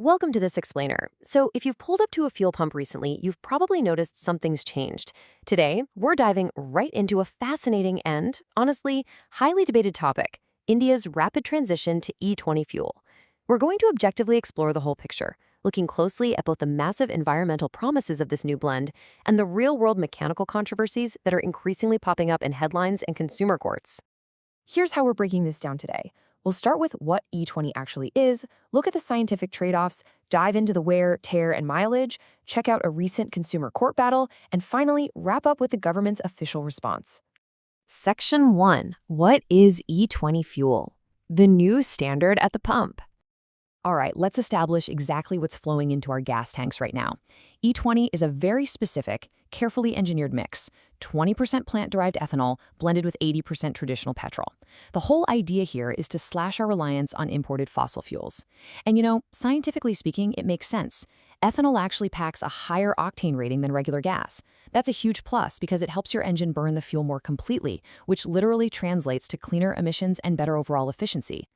Welcome to this explainer. So, if you've pulled up to a fuel pump recently, you've probably noticed something's changed. Today, we're diving right into a fascinating and, honestly, highly debated topic: India's rapid transition to E20 fuel. We're going to objectively explore the whole picture, looking closely at both the massive environmental promises of this new blend and the real-world mechanical controversies that are increasingly popping up in headlines and consumer courts. Here's how we're breaking this down today. We'll start with what E20 actually is, look at the scientific trade-offs, dive into the wear, tear, and mileage, check out a recent consumer court battle, and finally wrap up with the government's official response. Section 1. What is E20 fuel? The new standard at the pump. All right, let's establish exactly what's flowing into our gas tanks right now. E20 is a very specific, carefully engineered mix: 20% plant-derived ethanol blended with 80% traditional petrol. The whole idea here is to slash our reliance on imported fossil fuels. And scientifically speaking, it makes sense. Ethanol actually packs a higher octane rating than regular gas. That's a huge plus because it helps your engine burn the fuel more completely, which literally translates to cleaner emissions and better overall efficiency.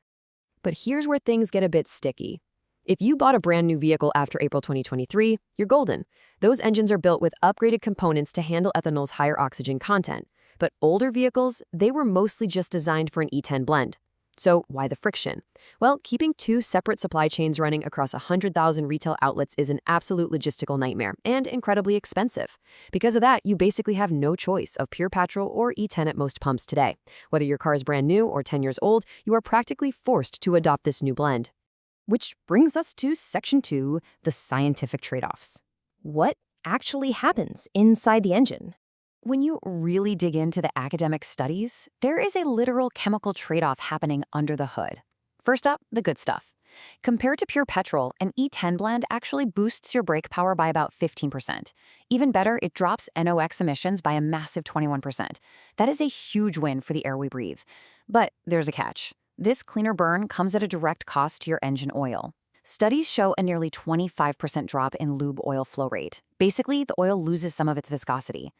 But here's where things get a bit sticky. If you bought a brand new vehicle after April 2023, you're golden. Those engines are built with upgraded components to handle ethanol's higher oxygen content. But older vehicles, they were mostly just designed for an E10 blend. So why the friction? Well, keeping two separate supply chains running across 100,000 retail outlets is an absolute logistical nightmare and incredibly expensive. Because of that, you basically have no choice of pure petrol or E10 at most pumps today. Whether your car is brand new or 10 years old, you are practically forced to adopt this new blend. Which brings us to Section 2, the scientific trade-offs. What actually happens inside the engine? When you really dig into the academic studies, there is a literal chemical trade-off happening under the hood. First up, the good stuff. Compared to pure petrol, an E10 blend actually boosts your brake power by about 15%. Even better, it drops NOx emissions by a massive 21%. That is a huge win for the air we breathe. But there's a catch. This cleaner burn comes at a direct cost to your engine oil. Studies show a nearly 25% drop in lube oil flow rate. Basically, the oil loses some of its viscosity.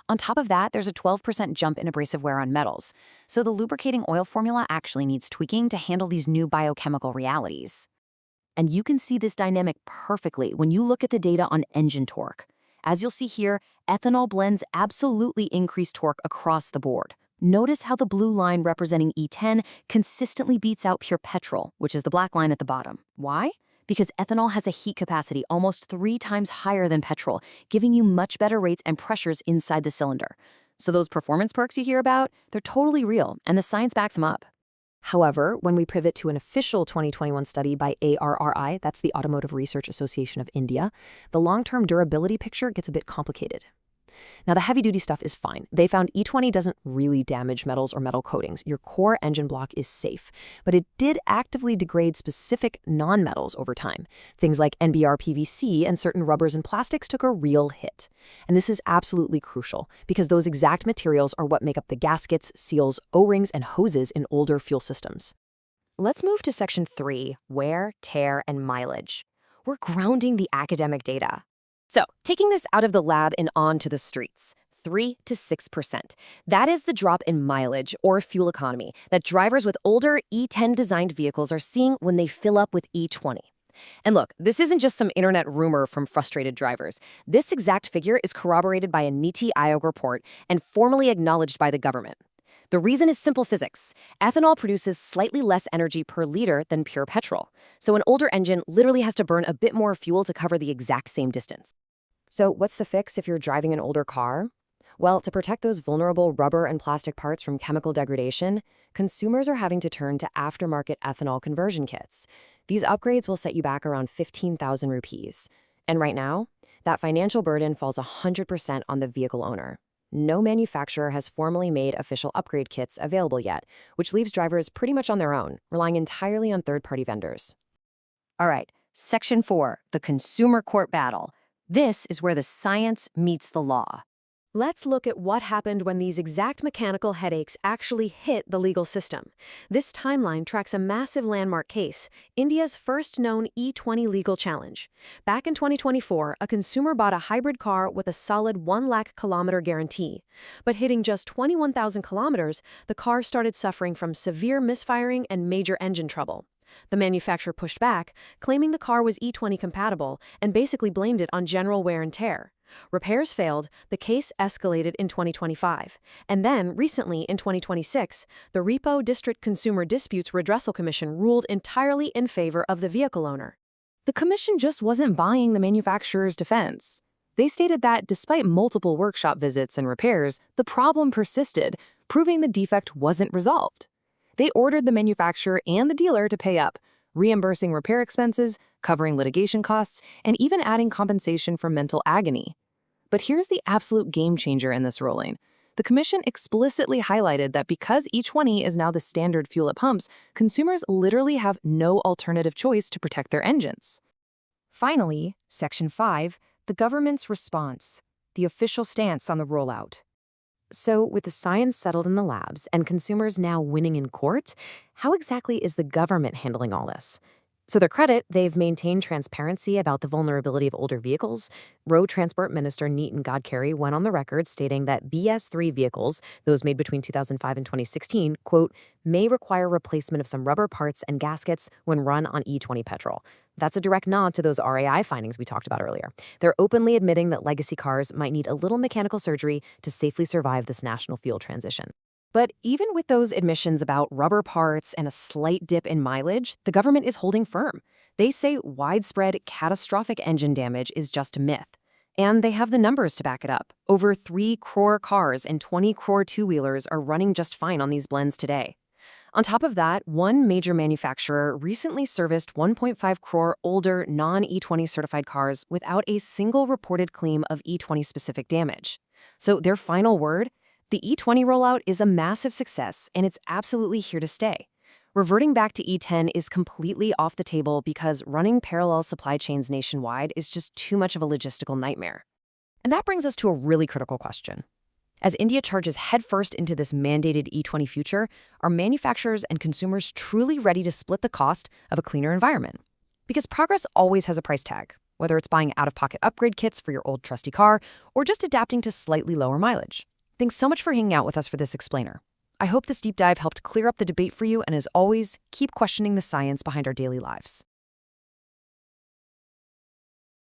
On top of that, there's a 12% jump in abrasive wear on metals. So the lubricating oil formula actually needs tweaking to handle these new biochemical realities. And you can see this dynamic perfectly when you look at the data on engine torque. As you'll see here, ethanol blends absolutely increase torque across the board. Notice how the blue line representing E10 consistently beats out pure petrol, which is the black line at the bottom. Why? Because ethanol has a heat capacity almost 3 times higher than petrol, giving you much better rates and pressures inside the cylinder. So those performance perks you hear about, they're totally real, and the science backs them up. However, when we pivot to an official 2021 study by ARRI, that's the Automotive Research Association of India, the long-term durability picture gets a bit complicated. Now, the heavy-duty stuff is fine. They found E20 doesn't really damage metals or metal coatings. Your core engine block is safe. But it did actively degrade specific non-metals over time. Things like NBR PVC and certain rubbers and plastics took a real hit. And this is absolutely crucial, because those exact materials are what make up the gaskets, seals, O-rings, and hoses in older fuel systems. Let's move to Section 3, wear, tear, and mileage. We're grounding the academic data. So, taking this out of the lab and onto the streets, 3 to 6%. That is the drop in mileage or fuel economy that drivers with older E10 designed vehicles are seeing when they fill up with E20. And look, this isn't just some internet rumor from frustrated drivers. This exact figure is corroborated by a Niti Aayog report and formally acknowledged by the government. The reason is simple physics. Ethanol produces slightly less energy per liter than pure petrol. So an older engine literally has to burn a bit more fuel to cover the exact same distance. So what's the fix if you're driving an older car? Well, to protect those vulnerable rubber and plastic parts from chemical degradation, consumers are having to turn to aftermarket ethanol conversion kits. These upgrades will set you back around 15,000 rupees. And right now, that financial burden falls 100% on the vehicle owner. No manufacturer has formally made official upgrade kits available yet, which leaves drivers pretty much on their own, relying entirely on third-party vendors. All right, Section 4, the consumer court battle. This is where the science meets the law. Let's look at what happened when these exact mechanical headaches actually hit the legal system. This timeline tracks a massive landmark case, India's first known E20 legal challenge. Back in 2024, a consumer bought a hybrid car with a solid 1 lakh kilometer guarantee. But hitting just 21,000 kilometers, the car started suffering from severe misfiring and major engine trouble. The manufacturer pushed back, claiming the car was E20 compatible, and basically blamed it on general wear and tear. Repairs failed, the case escalated in 2025, and then, recently in 2026, the Repo District Consumer Disputes Redressal Commission ruled entirely in favor of the vehicle owner. The commission just wasn't buying the manufacturer's defense. They stated that despite multiple workshop visits and repairs, the problem persisted, proving the defect wasn't resolved. They ordered the manufacturer and the dealer to pay up, reimbursing repair expenses, covering litigation costs, and even adding compensation for mental agony. But here's the absolute game changer in this ruling. The commission explicitly highlighted that because E20 is now the standard fuel at pumps, consumers literally have no alternative choice to protect their engines. Finally, Section 5, the government's response, the official stance on the rollout. So, with the science settled in the labs and consumers now winning in court, how exactly is the government handling all this? To their credit, they've maintained transparency about the vulnerability of older vehicles. Road Transport Minister Nitin Gadkari went on the record stating that BS3 vehicles, those made between 2005 and 2016, quote, may require replacement of some rubber parts and gaskets when run on E20 petrol. That's a direct nod to those RAI findings we talked about earlier. They're openly admitting that legacy cars might need a little mechanical surgery to safely survive this national fuel transition. But even with those admissions about rubber parts and a slight dip in mileage, the government is holding firm. They say widespread catastrophic engine damage is just a myth. And they have the numbers to back it up. Over 3 crore cars and 20 crore two-wheelers are running just fine on these blends today. On top of that, one major manufacturer recently serviced 1.5 crore older non-E20 certified cars without a single reported claim of E20 specific damage. So their final word? The E20 rollout is a massive success, and it's absolutely here to stay. Reverting back to E10 is completely off the table because running parallel supply chains nationwide is just too much of a logistical nightmare. And that brings us to a really critical question. As India charges headfirst into this mandated E20 future, are manufacturers and consumers truly ready to split the cost of a cleaner environment? Because progress always has a price tag, whether it's buying out-of-pocket upgrade kits for your old trusty car or just adapting to slightly lower mileage. Thanks so much for hanging out with us for this explainer. I hope this deep dive helped clear up the debate for you, and as always, keep questioning the science behind our daily lives.